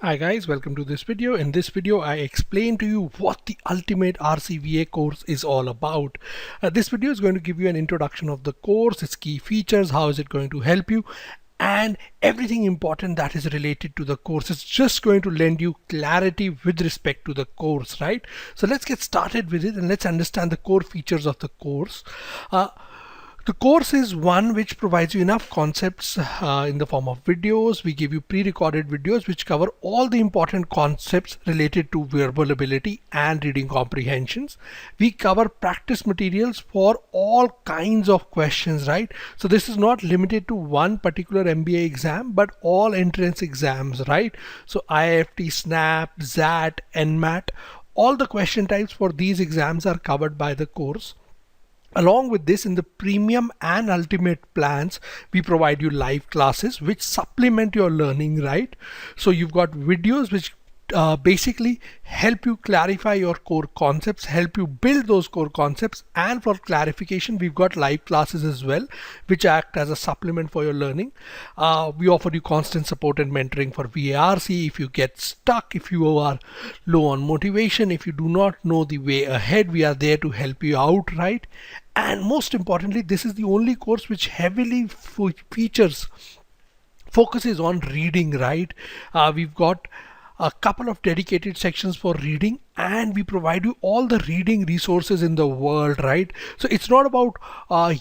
Hi guys, welcome to this video. In this video, I explain to you what the ultimate RCVA course is all about. This video is going to give you an introduction of the course, its key features, how is it going to help you, and everything important that is related to the course. It's just going to lend you clarity with respect to the course, right? So let's get started with it and let's understand the core features of the course. The course is one which provides you enough concepts in the form of videos. We give you pre-recorded videos which cover all the important concepts related to verbal ability and reading comprehensions. We cover practice materials for all kinds of questions, right? So this is not limited to one particular MBA exam, but all entrance exams, right? So IIFT, SNAP, XAT, NMAT, all the question types for these exams are covered by the course. Along with this, in the premium and ultimate plans, we provide you live classes which supplement your learning, right? So you've got videos which basically help you clarify your core concepts, help you build those core concepts, and for clarification we've got live classes as well which act as a supplement for your learning. We offer you constant support and mentoring for VARC if you get stuck, if you are low on motivation, if you do not know the way ahead, we are there to help you out, right? And most importantly, this is the only course which heavily focuses on reading, right? We've got a couple of dedicated sections for reading, and we provide you all the reading resources in the world, right? So it's not about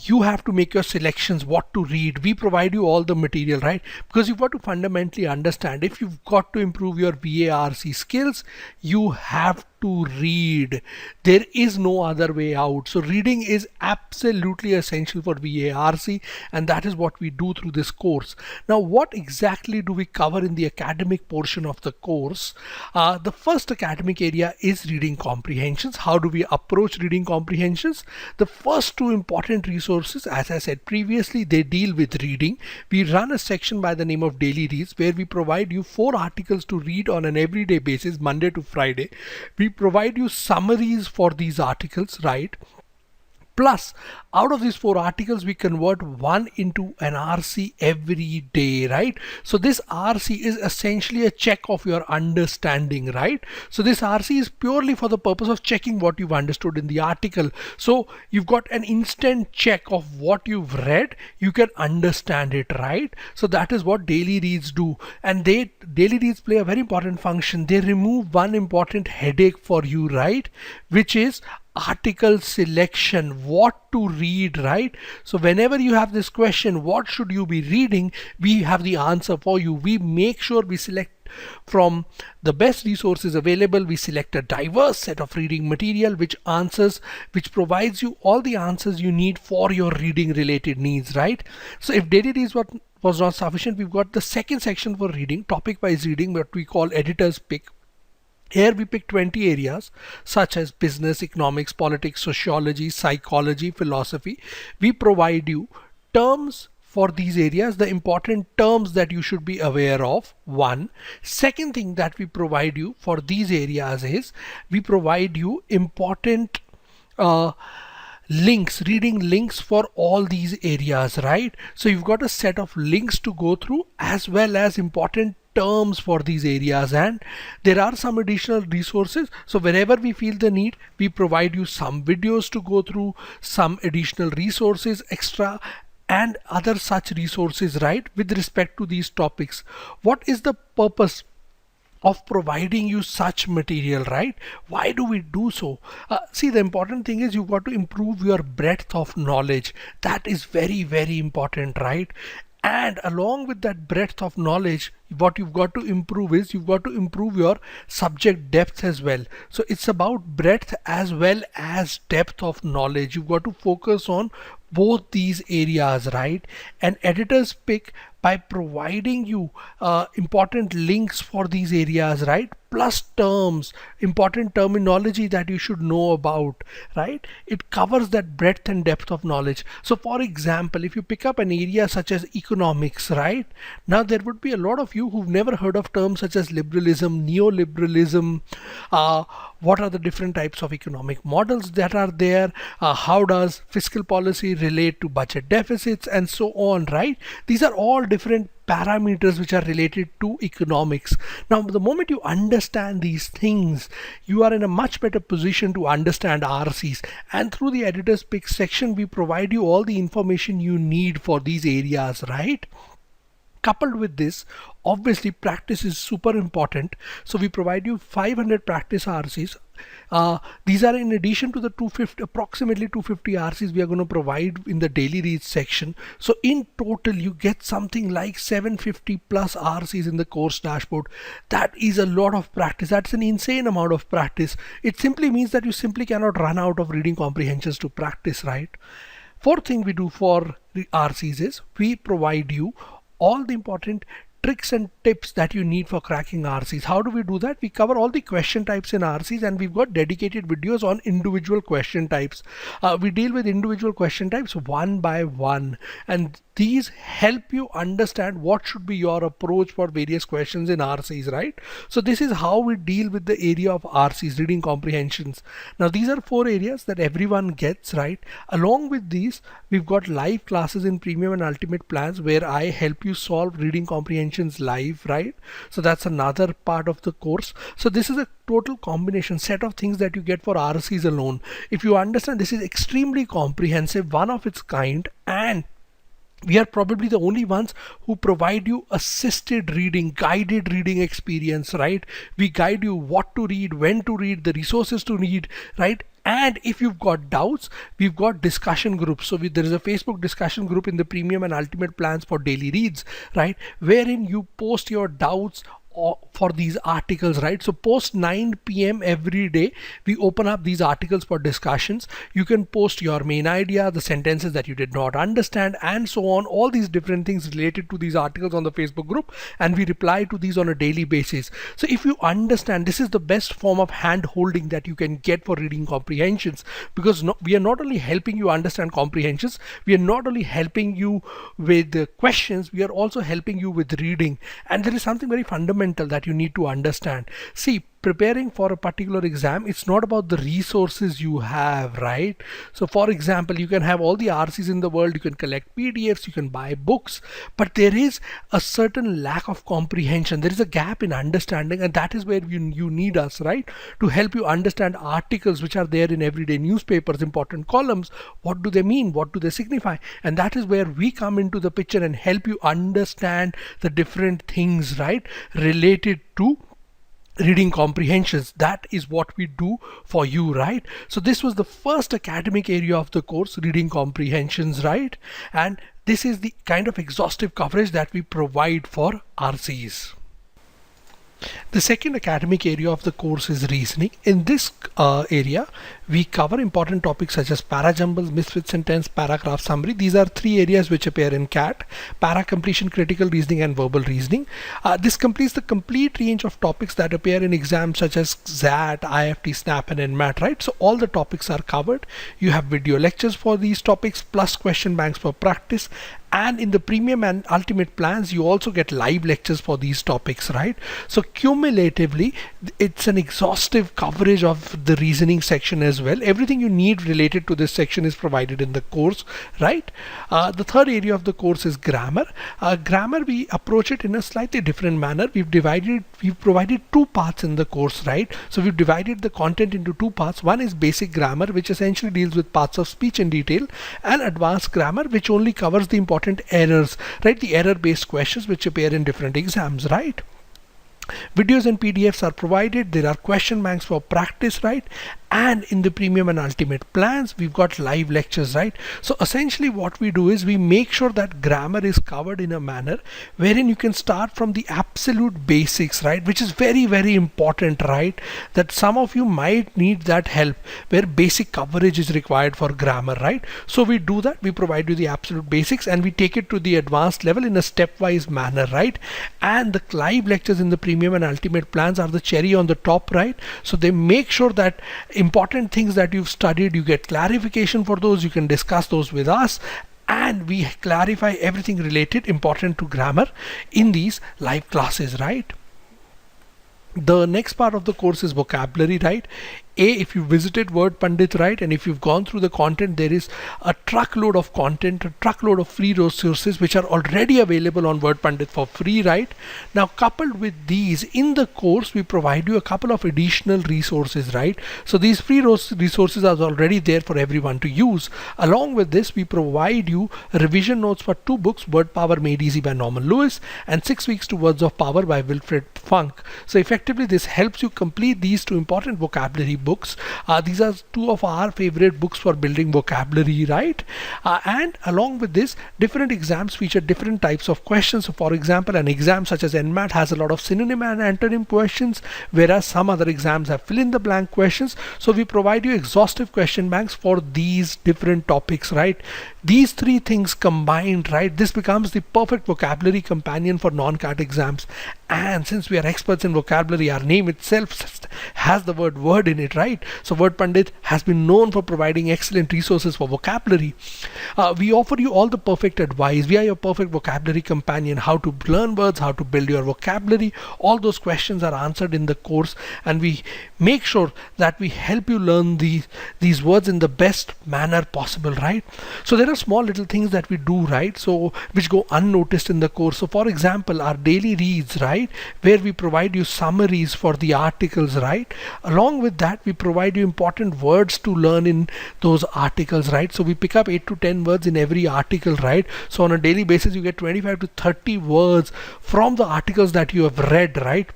you have to make your selections what to read. We provide you all the material, right? Because you've got to fundamentally understand, if you've got to improve your VARC skills, you have to read. There is no other way out. So reading is absolutely essential for VARC, and that is what we do through this course. Now, what exactly do we cover in the academic portion of the course? The first academic area is reading comprehensions. How do we approach reading comprehensions? The first two important resources, as I said previously, they deal with reading. We run a section by the name of daily reads where we provide you 4 articles to read on an everyday basis, Monday to Friday. We provide you summaries for these articles, right? Plus, out of these 4 articles, we convert one into an RC every day, right? So this RC is essentially a check of your understanding, right? So this RC is purely for the purpose of checking what you've understood in the article. So you've got an instant check of what you've read. You can understand it, right? So that is what daily reads do. And daily reads play a very important function. They remove one important headache for you, right? Which is article selection, what to read, right? So whenever you have this question, what should you be reading, we have the answer for you. We make sure we select from the best resources available. We select a diverse set of reading material which provides you all the answers you need for your reading related needs, right? So if daily reads was not sufficient, we've got the second section for reading, topic wise reading, what we call editor's pick. Here we pick 20 areas such as business, economics, politics, sociology, psychology, philosophy. We provide you terms for these areas, the important terms that you should be aware of. One. Second thing that we provide you for these areas is we provide you important links, reading links for all these areas, right? So you've got a set of links to go through as well as important terms for these areas, and there are some additional resources. So whenever we feel the need, we provide you some videos to go through, some additional resources extra, and other such resources, right, with respect to these topics. What is the purpose of providing you such material, right? Why do we do so? See, the important thing is you've got to improve your breadth of knowledge. That is very, very important, right? And along with that breadth of knowledge, what you've got to improve is you've got to improve your subject depth as well. So it's about breadth as well as depth of knowledge. You've got to focus on both these areas, right? And editors pick by providing you important links for these areas, right? Plus terms, important terminology that you should know about, right? It covers that breadth and depth of knowledge. So for example, if you pick up an area such as economics, right? Now there would be a lot of you who've never heard of terms such as liberalism, neoliberalism, what are the different types of economic models that are there, how does fiscal policy relate to budget deficits, and so on, right? These are all different parameters which are related to economics. Now, the moment you understand these things, you are in a much better position to understand RCs. And through the editor's pick section, we provide you all the information you need for these areas, right? Coupled with this, obviously practice is super important. So we provide you 500 practice RCs. These are in addition to the approximately 250 RCs we are going to provide in the daily reads section. So in total, you get something like 750 plus RCs in the course dashboard. That is a lot of practice. That's an insane amount of practice. It simply means that you simply cannot run out of reading comprehensions to practice, right? Fourth thing we do for the RCs is we provide you all the important tricks and tips that you need for cracking RCs. How do we do that? We cover all the question types in RCs, and we've got dedicated videos on individual question types. We deal with individual question types one by one, and these help you understand what should be your approach for various questions in RCs, right? So this is how we deal with the area of RCs, reading comprehensions. Now these are 4 areas that everyone gets, right? Along with these, we've got live classes in premium and ultimate plans where I help you solve reading comprehensions live, right? So that's another part of the course. So this is a total combination set of things that you get for RCs alone. If you understand, this is extremely comprehensive, one of its kind, and we are probably the only ones who provide you assisted reading, guided reading experience, right? We guide you what to read, when to read, the resources to read, right? And if you've got doubts, we've got discussion groups. So there is a Facebook discussion group in the premium and ultimate plans for daily reads, right? Wherein you post your doubts for these articles, right? So post 9 p.m. every day, we open up these articles for discussions. You can post your main idea, the sentences that you did not understand, and so on, all these different things related to these articles on the Facebook group, and we reply to these on a daily basis. So if you understand, this is the best form of hand holding that you can get for reading comprehensions, because we are not only helping you understand comprehensions, we are not only helping you with the questions, we are also helping you with reading. And there is something very fundamental that you need to understand. See, preparing for a particular exam, it's not about the resources you have, right? So for example, you can have all the RCs in the world, you can collect PDFs, you can buy books, but there is a certain lack of comprehension. There is a gap in understanding, and that is where you need us, right? To help you understand articles which are there in everyday newspapers, important columns. What do they mean? What do they signify? And that is where we come into the picture and help you understand the different things, right, related to reading comprehensions. That is what we do for you, right? So this was the first academic area of the course, reading comprehensions, right? And this is the kind of exhaustive coverage that we provide for RCs. The second academic area of the course is reasoning. In this area, we cover important topics such as para-jumbles, misfit sentence, paragraph summary. These are 3 areas which appear in CAT: para-completion, critical reasoning, and verbal reasoning. This completes the complete range of topics that appear in exams such as XAT, IFT, SNAP, and NMAT, right? So all the topics are covered. You have video lectures for these topics, plus question banks for practice. And in the premium and ultimate plans, you also get live lectures for these topics, right? So cumulatively, it's an exhaustive coverage of the reasoning section as well. Everything you need related to this section is provided in the course, right? The third area of the course is grammar. Grammar, we approach it in a slightly different manner. We've provided 2 parts in the course, right? So we've divided the content into 2 parts. One is basic grammar, which essentially deals with parts of speech in detail, and advanced grammar, which only covers the important errors, right? The error-based questions which appear in different exams, right? Videos and PDFs are provided. There are question banks for practice, right? And in the premium and ultimate plans, we've got live lectures, right? So essentially what we do is we make sure that grammar is covered in a manner wherein you can start from the absolute basics, right? Which is very, very important, right? That some of you might need that help where basic coverage is required for grammar, right? So we do that. We provide you the absolute basics and we take it to the advanced level in a stepwise manner, right? And the live lectures in the premium and ultimate plans are the cherry on the top, right? So they make sure that important things that you've studied, you get clarification for those, you can discuss those with us, and we clarify everything related important to grammar in these live classes, right? The next part of the course is vocabulary, right? If you visited Wordpandit, right, and if you've gone through the content, there is a truckload of content, a truckload of free resources which are already available on Wordpandit for free, right? Now, coupled with these, in the course, we provide you a couple of additional resources, right? So these free resources are already there for everyone to use. Along with this, we provide you revision notes for 2 books, Word Power Made Easy by Norman Lewis and 6 Weeks to Words of Power by Wilfred Funk. So effectively, this helps you complete these 2 important vocabulary books. These are 2 of our favorite books for building vocabulary, right? And along with this, different exams feature different types of questions. So for example, an exam such as NMAT has a lot of synonym and antonym questions, whereas some other exams have fill in the blank questions. So we provide you exhaustive question banks for these different topics, right? These 3 things combined, right, this becomes the perfect vocabulary companion for non-CAT exams. And since we are experts in vocabulary, our name itself has the word word in it, right? So Wordpandit has been known for providing excellent resources for vocabulary. We offer you all the perfect advice. We are your perfect vocabulary companion. How to learn words, how to build your vocabulary. All those questions are answered in the course, and we make sure that we help you learn these words in the best manner possible, right? So there are small little things that we do, right, so which go unnoticed in the course. So for example, our daily reads, right, where we provide you summaries for the articles, right? Along with that, we provide you important words to learn in those articles, right? So we pick up 8 to 10 words in every article, right? So on a daily basis, you get 25 to 30 words from the articles that you have read, right?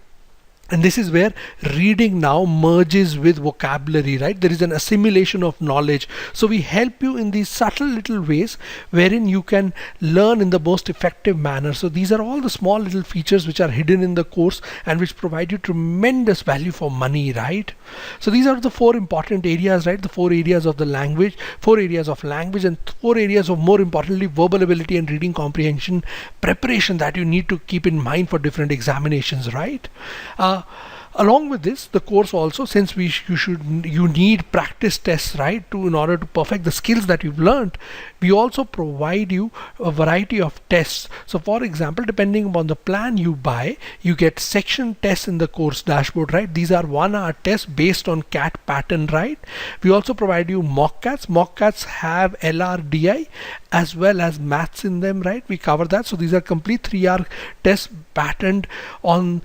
And this is where reading now merges with vocabulary, right? There is an assimilation of knowledge. So we help you in these subtle little ways wherein you can learn in the most effective manner. So these are all the small little features which are hidden in the course and which provide you tremendous value for money, right? So these are the 4 important areas, right? The 4 areas of the language, 4 areas of language, and 4 areas of, more importantly, verbal ability and reading comprehension preparation that you need to keep in mind for different examinations, right? Along with this, the course also, since you need practice tests, right, in order to perfect the skills that you've learned, we also provide you a variety of tests. So for example, depending upon the plan you buy, you get section tests in the course dashboard, right? These are 1-hour tests based on CAT pattern, right? We also provide you mock CATs. Mock CATs have LRDI as well as maths in them, right? We cover that. So these are complete 3-hour tests patterned on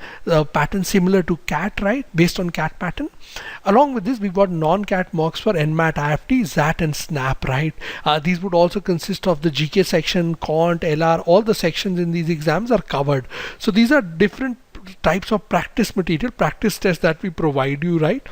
pattern similar to CAT, right, based on CAT pattern. Along with this, we've got non-CAT mocks for NMAT, IFT, ZAT and SNAP, right? These would also consist of the GK section, Cont, LR, all the sections in these exams are covered. So these are different types of practice material, practice tests that we provide you, right?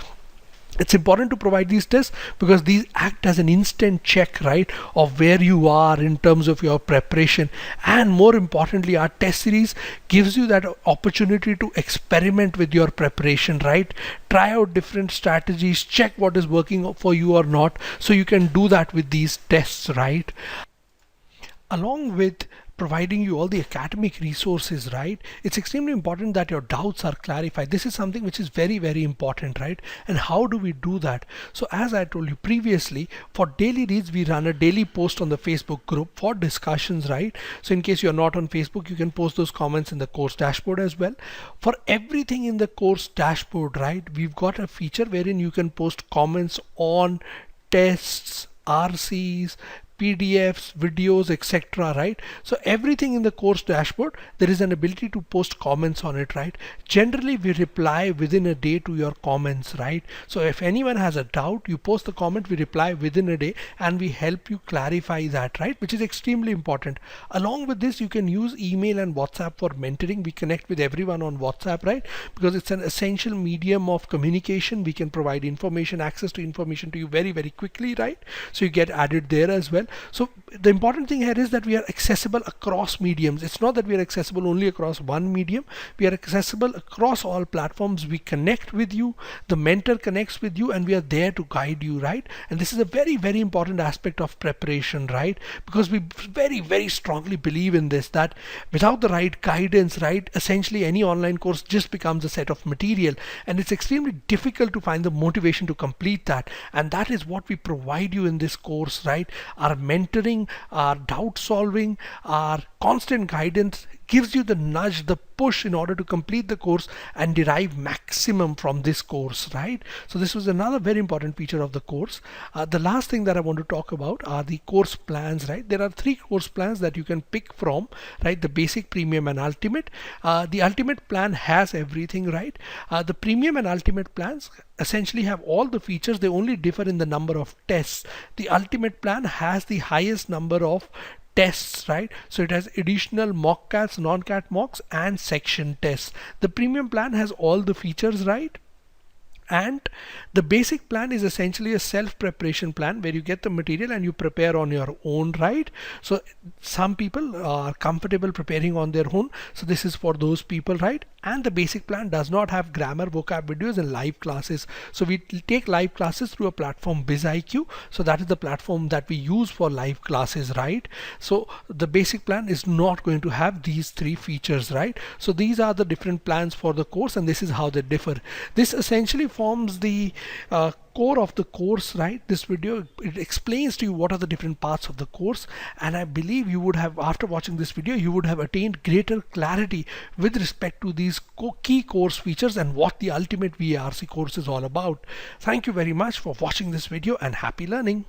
It's important to provide these tests because these act as an instant check, right, of where you are in terms of your preparation. And more importantly, our test series gives you that opportunity to experiment with your preparation, right? Try out different strategies, check what is working for you or not. So you can do that with these tests, right? Along with providing you all the academic resources, right, it's extremely important that your doubts are clarified. This is something which is very, very important, right? And how do we do that? So as I told you previously, for daily reads, we run a daily post on the Facebook group for discussions, right? So in case you're not on Facebook, you can post those comments in the course dashboard as well. For everything in the course dashboard, right, we've got a feature wherein you can post comments on tests, RCs, PDFs, videos, etc., right? So everything in the course dashboard, there is an ability to post comments on it, right? Generally, we reply within a day to your comments, right? So if anyone has a doubt, you post the comment, we reply within a day and we help you clarify that, right? Which is extremely important. Along with this, you can use email and WhatsApp for mentoring. We connect with everyone on WhatsApp, right? Because it's an essential medium of communication. We can provide information, access to information to you very, very quickly, right? So you get added there as well. So the important thing here is that we are accessible across mediums. It's not that we are accessible only across one medium. We are accessible across all platforms. We connect with you, the mentor connects with you, and we are there to guide you, right? And this is a very, very important aspect of preparation, right? Because we very, very strongly believe in this, that without the right guidance, right, essentially any online course just becomes a set of material, and it's extremely difficult to find the motivation to complete that. And that is what we provide you in this course, right? Our mentoring, our doubt solving, our constant guidance gives you the nudge, the push in order to complete the course and derive maximum from this course, right? So this was another very important feature of the course. The last thing that I want to talk about are the course plans, right? There are 3 course plans that you can pick from, right? The basic, premium and ultimate. The ultimate plan has everything, right? The premium and ultimate plans essentially have all the features. They only differ in the number of tests. The ultimate plan has the highest number of tests, right? So it has additional mock cats, non-cat mocks and section tests. The premium plan has all the features, right? And the basic plan is essentially a self-preparation plan where you get the material and you prepare on your own, right? So some people are comfortable preparing on their own, so this is for those people, right? And the basic plan does not have grammar, vocab videos and live classes. So we take live classes through a platform BizIQ. So that is the platform that we use for live classes, right? So the basic plan is not going to have these 3 features, right? So these are the different plans for the course and this is how they differ. This essentially forms the core of the course, right? This video, it explains to you what are the different parts of the course, and I believe you would have, after watching this video, you would have attained greater clarity with respect to these key course features and what the ultimate VARC course is all about. Thank you very much for watching this video and happy learning.